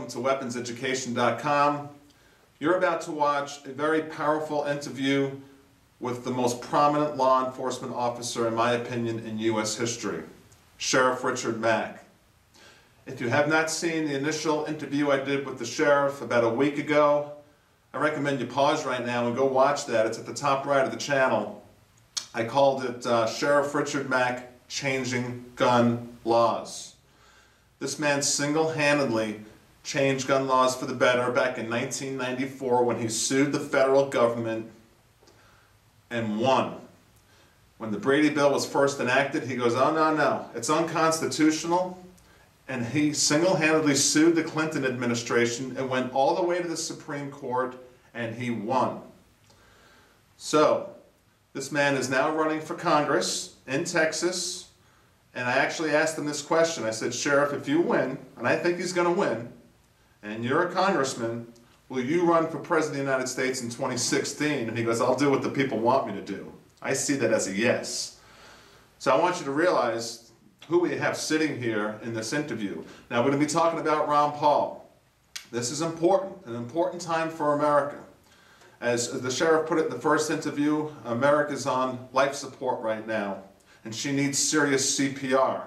welcome to weaponseducation.com. You're about to watch a very powerful interview with the most prominent law enforcement officer, in my opinion, in U.S. history, Sheriff Richard Mack. If you have not seen the initial interview I did with the sheriff about a week ago, I recommend you pause right now and go watch that. It's at the top right of the channel. I called it Sheriff Richard Mack Changing Gun Laws. This man single-handedly changed gun laws for the better back in 1994 when he sued the federal government and won. When the Brady Bill was first enacted, he goes, oh, no, it's unconstitutional. And he single-handedly sued the Clinton administration and went all the way to the Supreme Court, and he won. So, this man is now running for Congress in Texas, and I actually asked him this question. I said, Sheriff, if you win, and I think he's going to win, and you're a congressman, will you run for President of the United States in 2016? And he goes, I'll do what the people want me to do. I see that as a yes. So I want you to realize who we have sitting here in this interview. Now we're going to be talking about Ron Paul. This is important, an important time for America. As the sheriff put it in the first interview, America's on life support right now, and she needs serious CPR.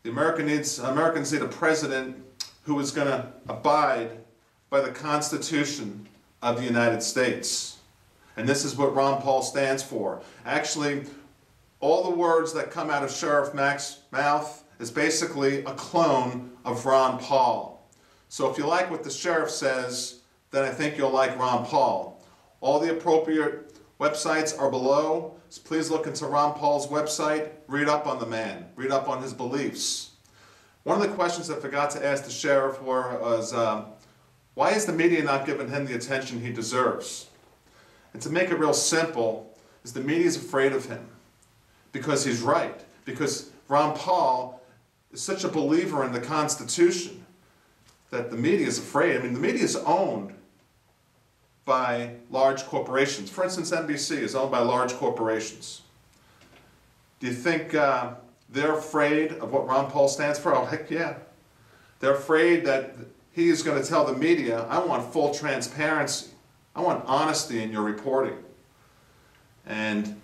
Americans need a president who is going to abide by the Constitution of the United States. And this is what Ron Paul stands for. Actually, all the words that come out of Sheriff Mack's mouth is basically a clone of Ron Paul. So if you like what the sheriff says, then I think you'll like Ron Paul. All the appropriate websites are below. So please look into Ron Paul's website, read up on the man, read up on his beliefs. One of the questions I forgot to ask the sheriff was, why is the media not giving him the attention he deserves? And to make it real simple, is the media is afraid of him. Because he's right. Because Ron Paul is such a believer in the Constitution that the media is afraid. I mean, the media is owned by large corporations. For instance, NBC is owned by large corporations. Do you think they're afraid of what Ron Paul stands for? Oh, heck yeah. They're afraid that he is going to tell the media, I want full transparency. I want honesty in your reporting. And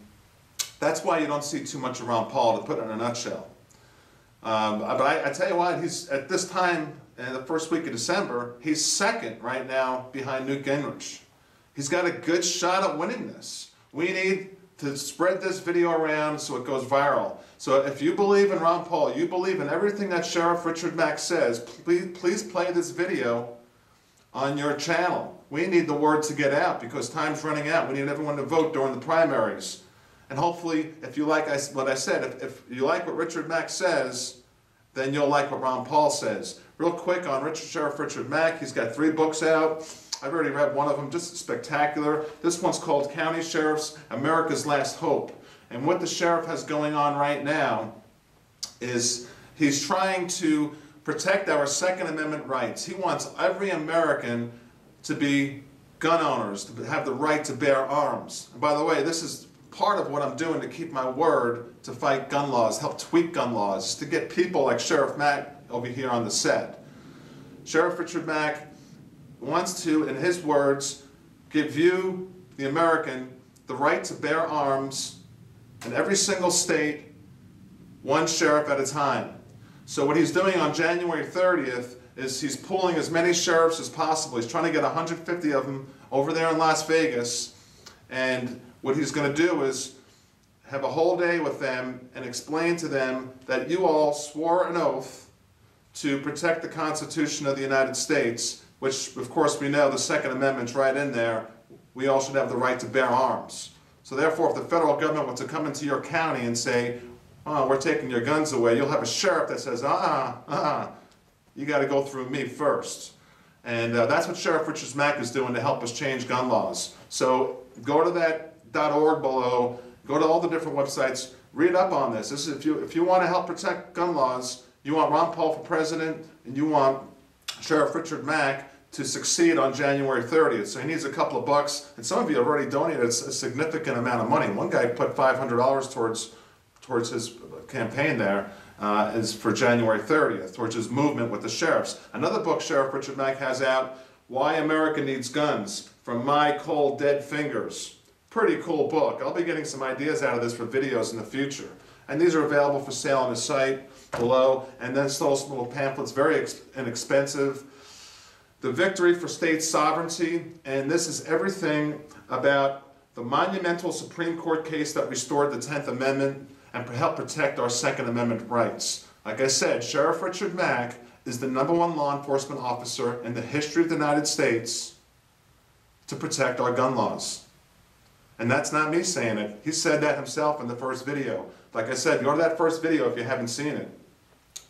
that's why you don't see too much of Ron Paul, to put it in a nutshell. But I tell you what, he's at this time, in the first week of December, he's second right now behind Newt Gingrich. He's got a good shot at winning this. We need to spread this video around so it goes viral. So if you believe in Ron Paul, you believe in everything that Sheriff Richard Mack says, please play this video on your channel. We need the word to get out because time's running out. We need everyone to vote during the primaries. And hopefully, if you like what I said, if you like what Richard Mack says, then you'll like what Ron Paul says. Real quick on Sheriff Richard Mack, he's got 3 books out. I've already read one of them, just spectacular. This one's called County Sheriffs, America's Last Hope. And what the sheriff has going on right now is he's trying to protect our Second Amendment rights. He wants every American to be gun owners, to have the right to bear arms. And by the way, this is part of what I'm doing to keep my word to fight gun laws, help tweak gun laws, to get people like Sheriff Mack over here on the set. Sheriff Richard Mack wants to, in his words, give you, the American, the right to bear arms in every single state, one sheriff at a time. So what he's doing on January 30th is he's pulling as many sheriffs as possible. He's trying to get 150 of them over there in Las Vegas, and what he's going to do is have a whole day with them and explain to them that you all swore an oath to protect the Constitution of the United States, which of course we know the Second Amendment's right in there. We all should have the right to bear arms. So therefore, if the federal government were to come into your county and say, oh, we're taking your guns away, you'll have a sheriff that says, you got to go through me first. And that's what Sheriff Richard Mack is doing to help us change gun laws. So go to that .org below, go to all the different websites, read up on this. This is if you want to help protect gun laws, you want Ron Paul for president, and you want Sheriff Richard Mack to succeed on January 30th. So he needs a couple of bucks, and some of you have already donated a significant amount of money. One guy put $500 towards his campaign there, is for January 30th, which is movement with the sheriffs. Another book Sheriff Richard Mack has out, Why America Needs Guns, From My Cold Dead Fingers. Pretty cool book. I'll be getting some ideas out of this for videos in the future. And these are available for sale on his site below. And then still some little pamphlets, very inexpensive. The Victory for State Sovereignty. And this is everything about the monumental Supreme Court case that restored the 10th Amendment and helped protect our Second Amendment rights. Like I said, Sheriff Richard Mack is the #1 law enforcement officer in the history of the United States to protect our gun laws. And that's not me saying it. He said that himself in the first video. Like I said, go to that first video if you haven't seen it.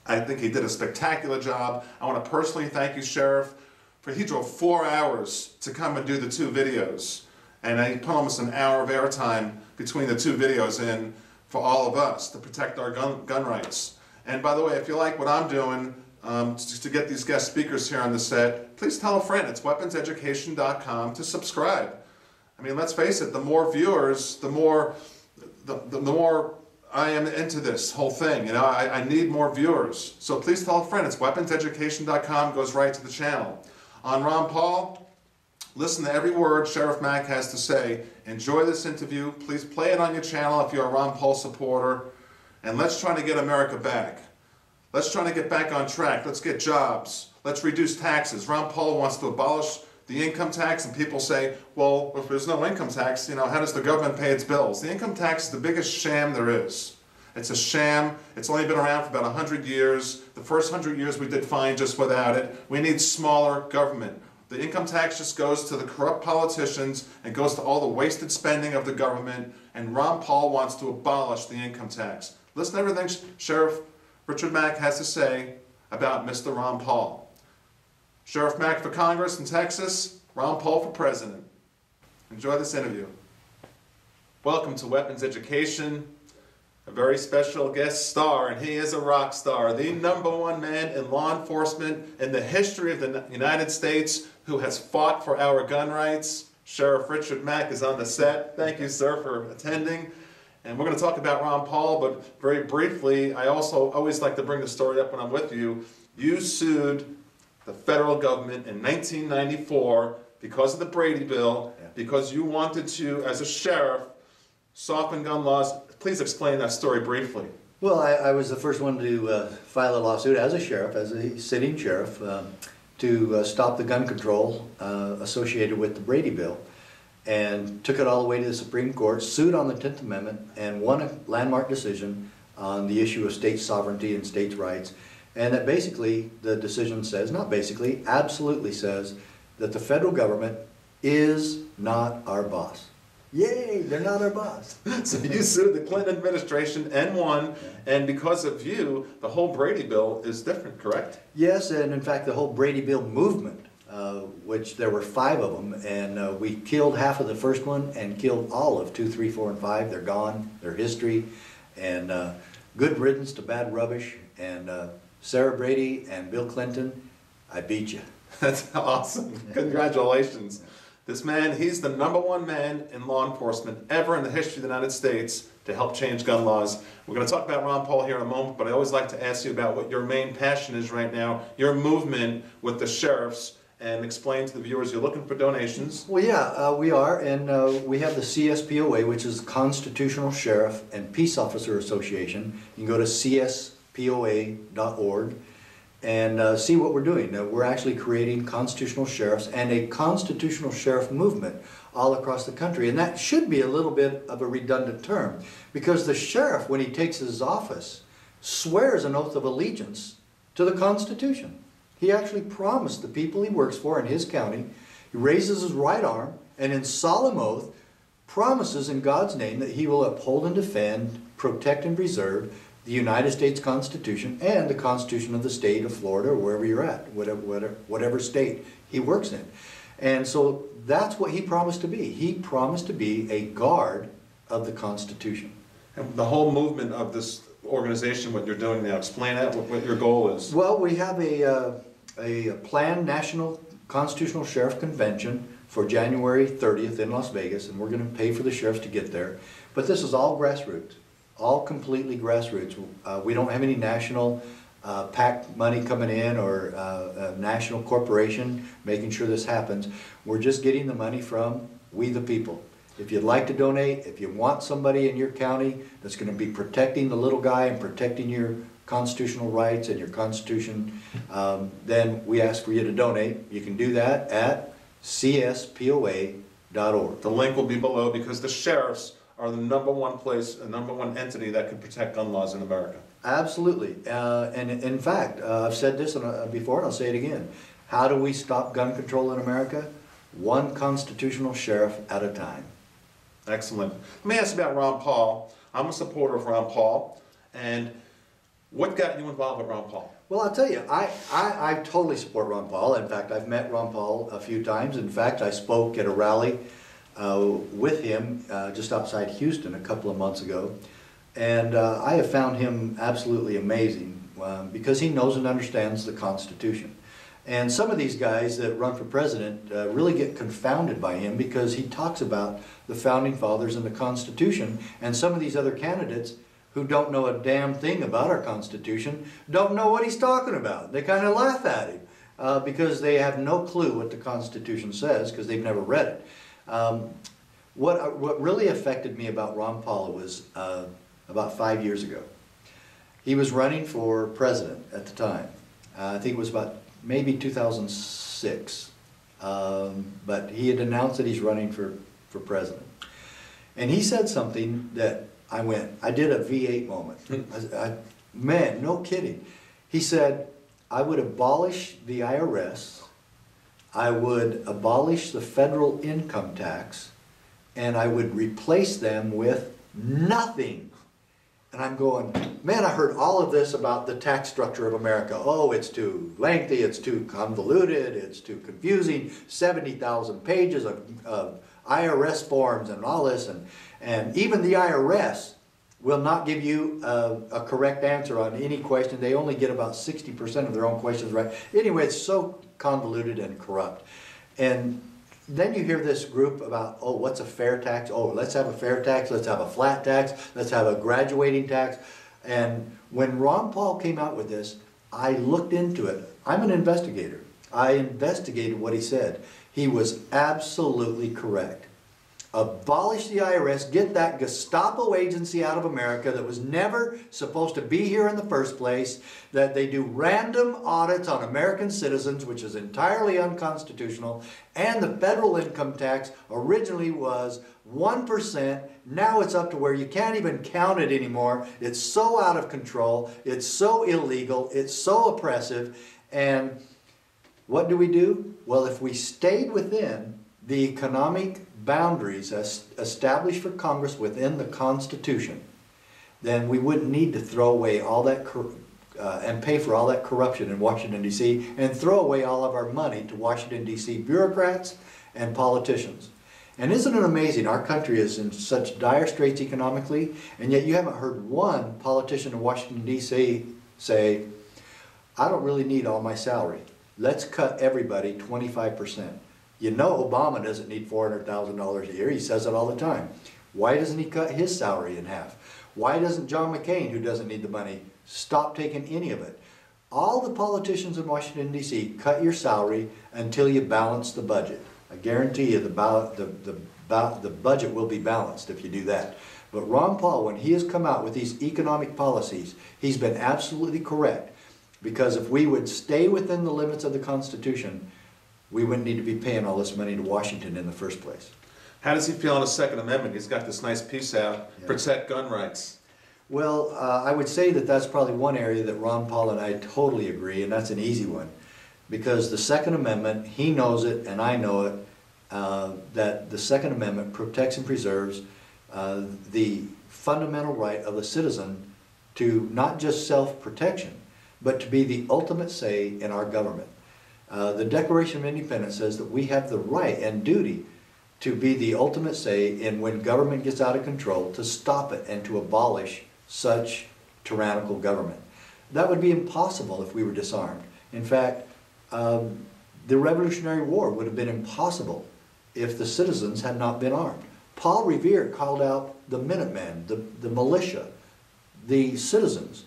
I think he did a spectacular job. I want to personally thank you, Sheriff, for he drove 4 hours to come and do the 2 videos. And he put almost an hour of airtime between the 2 videos in for all of us to protect our gun rights. And by the way, if you like what I'm doing to get these guest speakers here on the set, please tell a friend. It's weaponseducation.com to subscribe. I mean, let's face it, the more viewers, the more I am into this whole thing. You know, I need more viewers. So please tell a friend. It's weaponseducation.com, goes right to the channel. On Ron Paul, listen to every word Sheriff Mack has to say. Enjoy this interview. Please play it on your channel if you're a Ron Paul supporter. And let's try to get America back. Let's try to get back on track. Let's get jobs. Let's reduce taxes. Ron Paul wants to abolish the income tax, and people say, well, if there's no income tax, you know, how does the government pay its bills? The income tax is the biggest sham there is. It's a sham. It's only been around for about 100 years. The first 100 years we did fine just without it. We need smaller government. The income tax just goes to the corrupt politicians and goes to all the wasted spending of the government, and Ron Paul wants to abolish the income tax. Listen to everything Sheriff Richard Mack has to say about Mr. Ron Paul. Sheriff Mack for Congress in Texas, Ron Paul for President. Enjoy this interview. Welcome to Weapons Education, a very special guest star, and he is a rock star, the #1 man in law enforcement in the history of the United States who has fought for our gun rights. Sheriff Richard Mack is on the set. Thank you, sir, for attending. And we're going to talk about Ron Paul, but very briefly, I also always like to bring the story up when I'm with you. You sued the federal government in 1994 because of the Brady Bill, because you wanted to, as a sheriff, soften gun laws. Please explain that story briefly. Well, I was the first one to file a lawsuit as a sheriff, as a sitting sheriff, to stop the gun control associated with the Brady Bill, and took it all the way to the Supreme Court, sued on the 10th Amendment, and won a landmark decision on the issue of state sovereignty and states' rights. And that basically, the decision says, not basically, absolutely says, that the federal government is not our boss. Yay, they're not our boss. So you sued the Clinton administration and won, and because of you, the whole Brady Bill is different, correct? Yes, and in fact, the whole Brady Bill movement, which there were 5 of them, and we killed half of the first one and killed all of 2, 3, 4, and 5. They're gone, they're history, and good riddance to bad rubbish, and Sarah Brady and Bill Clinton, I beat you. That's awesome. Congratulations. This man, he's the #1 man in law enforcement ever in the history of the United States to help change gun laws. We're going to talk about Ron Paul here in a moment, but I always like to ask you about what your main passion is right now, your movement with the sheriffs, and explain to the viewers you're looking for donations. Well, yeah, we are, and we have the CSPOA, which is Constitutional Sheriff and Peace Officer Association. You can go to cspoa.org and see what we're doing. We're actually creating constitutional sheriffs and a constitutional sheriff movement all across the country. And that should be a little bit of a redundant term, because the sheriff, when he takes his office, swears an oath of allegiance to the Constitution. He actually promised the people he works for in his county, he raises his right arm and in solemn oath promises in God's name that he will uphold and defend, protect and preserve the United States Constitution and the Constitution of the state of Florida, or wherever you're at, whatever state he works in. And so that's what he promised to be. He promised to be a guard of the Constitution. And the whole movement of this organization, what you're doing now, explain that, what your goal is. Well, we have a planned National Constitutional Sheriff Convention for January 30th in Las Vegas, and we're going to pay for the sheriffs to get there. But this is all grassroots. all completely grassroots. We don't have any national PAC money coming in or a national corporation making sure this happens. We're just getting the money from we the people. If you'd like to donate, if you want somebody in your county that's going to be protecting the little guy and protecting your constitutional rights and your constitution, then we ask for you to donate. You can do that at CSPOA.org. The link will be below because the sheriffs are the #1 place, the #1 entity that can protect gun laws in America. Absolutely. And in fact, I've said this before and I'll say it again. How do we stop gun control in America? One constitutional sheriff at a time. Excellent. Let me ask you about Ron Paul. I'm a supporter of Ron Paul. And what got you involved with Ron Paul? Well, I'll tell you, I totally support Ron Paul. In fact, I've met Ron Paul a few times. In fact, I spoke at a rally with him just outside Houston a couple of months ago. And I have found him absolutely amazing because he knows and understands the Constitution. And some of these guys that run for president really get confounded by him because he talks about the Founding Fathers and the Constitution, and some of these other candidates who don't know a damn thing about our Constitution don't know what he's talking about. They kind of laugh at him because they have no clue what the Constitution says because they've never read it. What really affected me about Ron Paul was about 5 years ago. He was running for president at the time. I think it was about maybe 2006. But he had announced that he's running for president. And he said something that I did a V8 moment. Man, no kidding. He said, I would abolish the IRS, I would abolish the federal income tax, and I would replace them with nothing. And I'm going, man, I heard all of this about the tax structure of America. Oh, it's too lengthy, it's too convoluted, it's too confusing, 70,000 pages of IRS forms and all this. And even the IRS will not give you a correct answer on any question. They only get about 60% of their own questions right. Anyway, it's so convoluted and corrupt. And then you hear this group about, oh, what's a fair tax? Oh, let's have a fair tax, let's have a flat tax, let's have a graduating tax. And when Ron Paul came out with this, I looked into it. I'm an investigator. I investigated what he said. He was absolutely correct. Abolish the IRS, get that Gestapo agency out of America that was never supposed to be here in the first place, that they do random audits on American citizens, which is entirely unconstitutional, and the federal income tax originally was 1%, now it's up to where you can't even count it anymore. It's so out of control, it's so illegal, it's so oppressive, and what do? Well, if we stayed within the economic boundaries established for Congress within the Constitution, then we wouldn't need to throw away all that and pay for all that corruption in Washington, D.C. and throw away all of our money to Washington, D.C. bureaucrats and politicians. And isn't it amazing? Our country is in such dire straits economically, and yet you haven't heard one politician in Washington, D.C. say, I don't really need all my salary. Let's cut everybody 25%. You know Obama doesn't need $400,000 a year. He says it all the time. Why doesn't he cut his salary in half? Why doesn't John McCain, who doesn't need the money, stop taking any of it? All the politicians in Washington, D.C., cut your salary until you balance the budget. I guarantee you the budget will be balanced if you do that. But Ron Paul, when he has come out with these economic policies, he's been absolutely correct. Because if we would stay within the limits of the Constitution, we wouldn't need to be paying all this money to Washington in the first place. How does he feel on the Second Amendment? He's got this nice piece out, protect gun rights. Well, I would say that that's probably one area that Ron Paul and I totally agree, and that's an easy one. Because the Second Amendment, he knows it and I know it, that the Second Amendment protects and preserves the fundamental right of the citizen to not just self-protection, but to be the ultimate say in our government. The Declaration of Independence says that we have the right and duty to be the ultimate say in when government gets out of control, to stop it and to abolish such tyrannical government. That would be impossible if we were disarmed. In fact, the Revolutionary War would have been impossible if the citizens had not been armed. Paul Revere called out the Minutemen, the militia, the citizens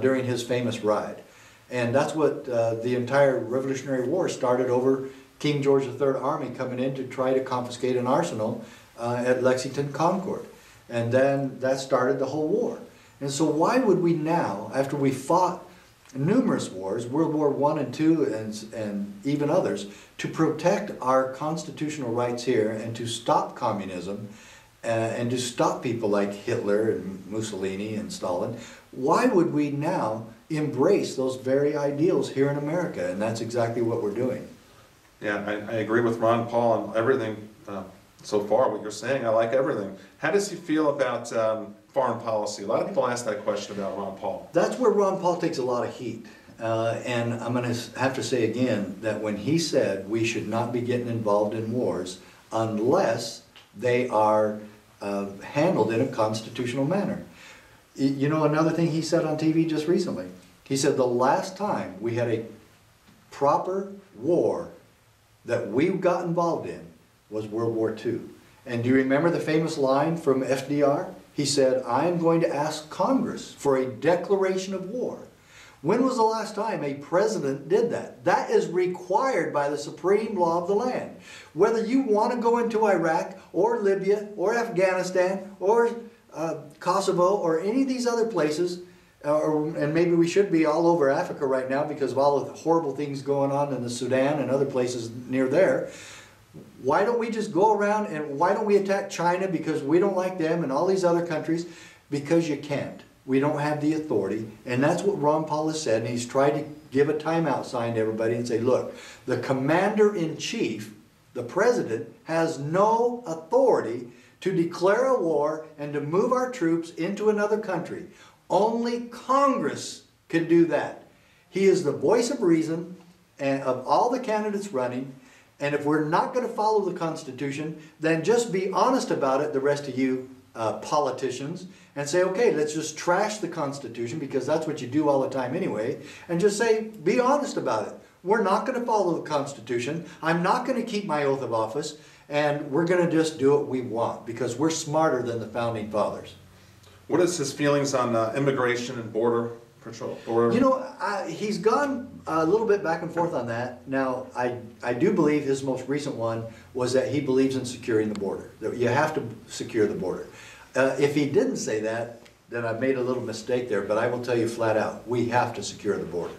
during his famous ride. And that's what the entire Revolutionary War started over King George III Army coming in to try to confiscate an arsenal at Lexington Concord. And then that started the whole war. And so why would we now, after we fought numerous wars, World War I and II and even others, to protect our constitutional rights here and to stop communism and to stop people like Hitler and Mussolini and Stalin, why would we now embrace those very ideals here in America? And that's exactly what we're doing. Yeah, I agree with Ron Paul on everything so far, what you're saying. I like everything. How does he feel about foreign policy? A lot of people ask that question about Ron Paul. That's where Ron Paul takes a lot of heat. And I'm going to have to say again that when he said we should not be getting involved in wars unless they are handled in a constitutional manner. You know, another thing he said on TV just recently, he said the last time we had a proper war that we got involved in was World War II. And do you remember the famous line from FDR? He said, I am going to ask Congress for a declaration of war. When was the last time a president did that? That is required by the supreme law of the land. Whether you want to go into Iraq or Libya or Afghanistan or Kosovo or any of these other places, and maybe we should be all over Africa right now because of all of the horrible things going on in the Sudan and other places near there. Why don't we just go around and why don't we attack China because we don't like them and all these other countries? Because you can't. We don't have the authority. And that's what Ron Paul has said. And he's tried to give a timeout sign to everybody and say, look, the commander-in-chief, the president, has no authority to declare a war and to move our troops into another country. Only Congress can do that. He is the voice of reason and of all the candidates running. And if we're not going to follow the Constitution, then just be honest about it, the rest of you politicians, and say, okay, let's just trash the Constitution because that's what you do all the time anyway, and just say, be honest about it. We're not going to follow the Constitution. I'm not going to keep my oath of office, and we're going to just do what we want because we're smarter than the Founding Fathers. What is his feelings on immigration and border patrol? You know, he's gone a little bit back and forth on that. Now, I do believe his most recent one was that he believes in securing the border, that you have to secure the border. If he didn't say that, then I've made a little mistake there, but I will tell you flat out, we have to secure the border.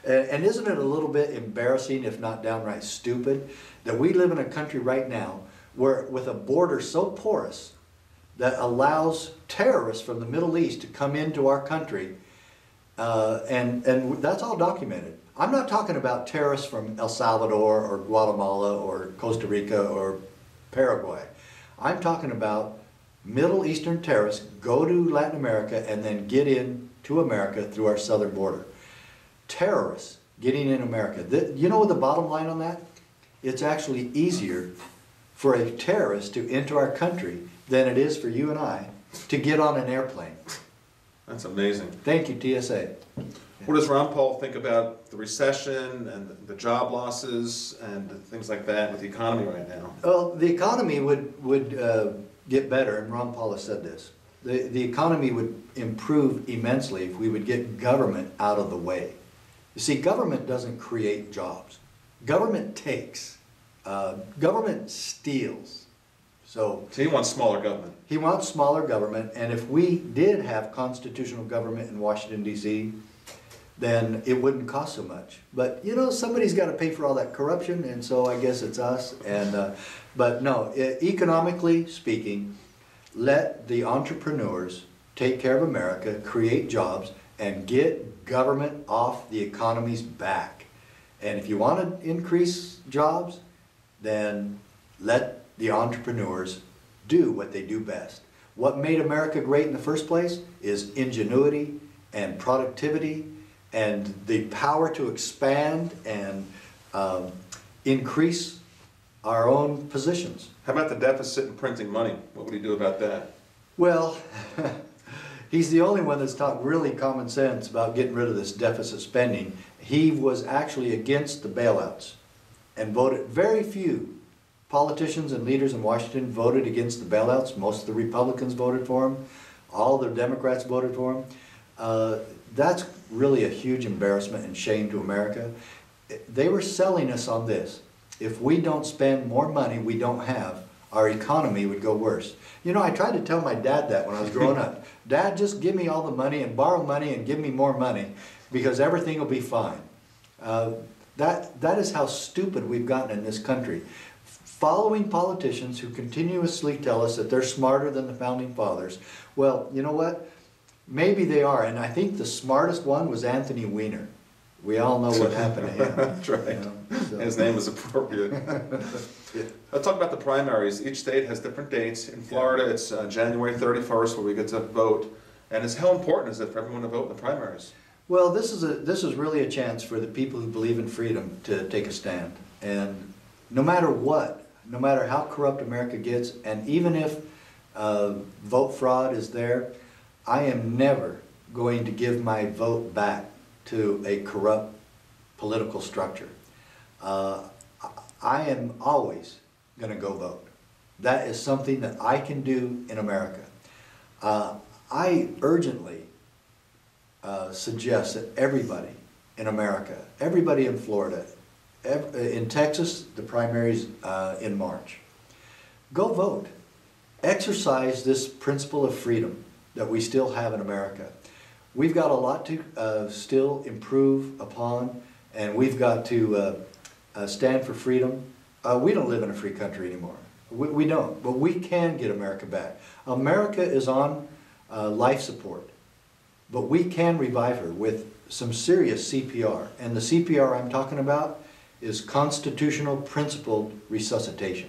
And isn't it a little bit embarrassing, if not downright stupid, that we live in a country right now where with a border so porous that allows terrorists from the Middle East to come into our country, and that's all documented. I'm not talking about terrorists from El Salvador or Guatemala or Costa Rica or Paraguay. I'm talking about Middle Eastern terrorists go to Latin America and then get into America through our southern border. Terrorists getting in America. You know what the bottom line on that? It's actually easier for a terrorist to enter our country than it is for you and I to get on an airplane. That's amazing. Thank you, TSA. What does Ron Paul think about the recession and the job losses and things like that with the economy right now? Well, the economy would get better, and Ron Paul has said this. The economy would improve immensely if we would get government out of the way. You see, government doesn't create jobs. Government takes. Government steals. So he wants smaller government. He wants smaller government, and if we did have constitutional government in Washington, D.C., then it wouldn't cost so much. But, you know, somebody's got to pay for all that corruption, and so I guess it's us. And but no, economically speaking, let the entrepreneurs take care of America, create jobs, and get government off the economy's back. And if you want to increase jobs, then let the entrepreneurs do what they do best. What made America great in the first place is ingenuity and productivity and the power to expand and increase our own positions. How about the deficit and printing money? What would he do about that? Well, he's the only one that's talked really common sense about getting rid of this deficit spending. He was actually against the bailouts and voted. Very few politicians and leaders in Washington voted against the bailouts. Most of the Republicans voted for them. All the Democrats voted for him. That's really a huge embarrassment and shame to America. They were selling us on this. If we don't spend more money we don't have, our economy would go worse. You know, I tried to tell my dad that when I was growing up. Dad, just give me all the money and borrow money and give me more money because everything will be fine. That is how stupid we've gotten in this country. Following politicians who continuously tell us that they're smarter than the Founding Fathers. Well, you know what? Maybe they are, and I think the smartest one was Anthony Weiner. We all know what happened to him. That's right. You know, so. His name was appropriate. Yeah. Let's talk about the primaries. Each state has different dates. In Florida, it's January 31st where we get to vote. And how important is it for everyone to vote in the primaries? Well, this is really a chance for the people who believe in freedom to take a stand. And no matter what, no matter how corrupt America gets, and even if vote fraud is there, I am never going to give my vote back to a corrupt political structure. I am always going to go vote. That is something that I can do in America. I urgently suggest that everybody in America, everybody in Florida, in Texas, the primaries in March, go vote. Exercise this principle of freedom that we still have in America. We've got a lot to still improve upon, and we've got to stand for freedom. We don't live in a free country anymore. We don't, but we can get America back. America is on life support, but we can revive her with some serious CPR. And the CPR I'm talking about is constitutional principled resuscitation.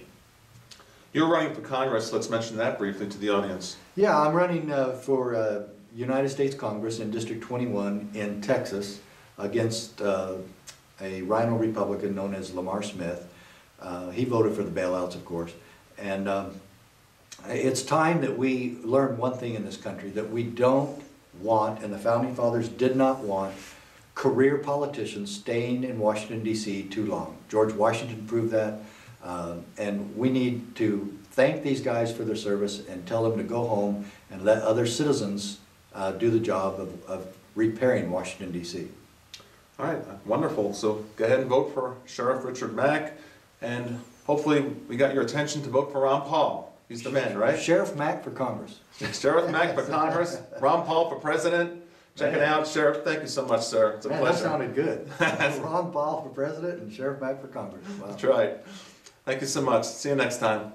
You're running for Congress. Let's mention that briefly to the audience. Yeah, I'm running for United States Congress in District 21 in Texas against a rhino Republican known as Lamar Smith. He voted for the bailouts, of course. And it's time that we learn one thing in this country, that we don't want, and the Founding Fathers did not want, career politicians staying in Washington, D.C. too long. George Washington proved that. And we need to thank these guys for their service and tell them to go home and let other citizens do the job of repairing Washington, D.C. All right, wonderful. So go ahead and vote for Sheriff Richard Mack, and hopefully we got your attention to vote for Ron Paul. He's the man, right? Sheriff Mack for Congress. Sheriff Mack for Congress, Ron Paul for President. Check it out, Sheriff. Thank you so much, sir. It's a pleasure. That sounded good. Ron Paul for President and Sheriff Mack for Congress. Wow. That's right. Thank you so much. See you next time.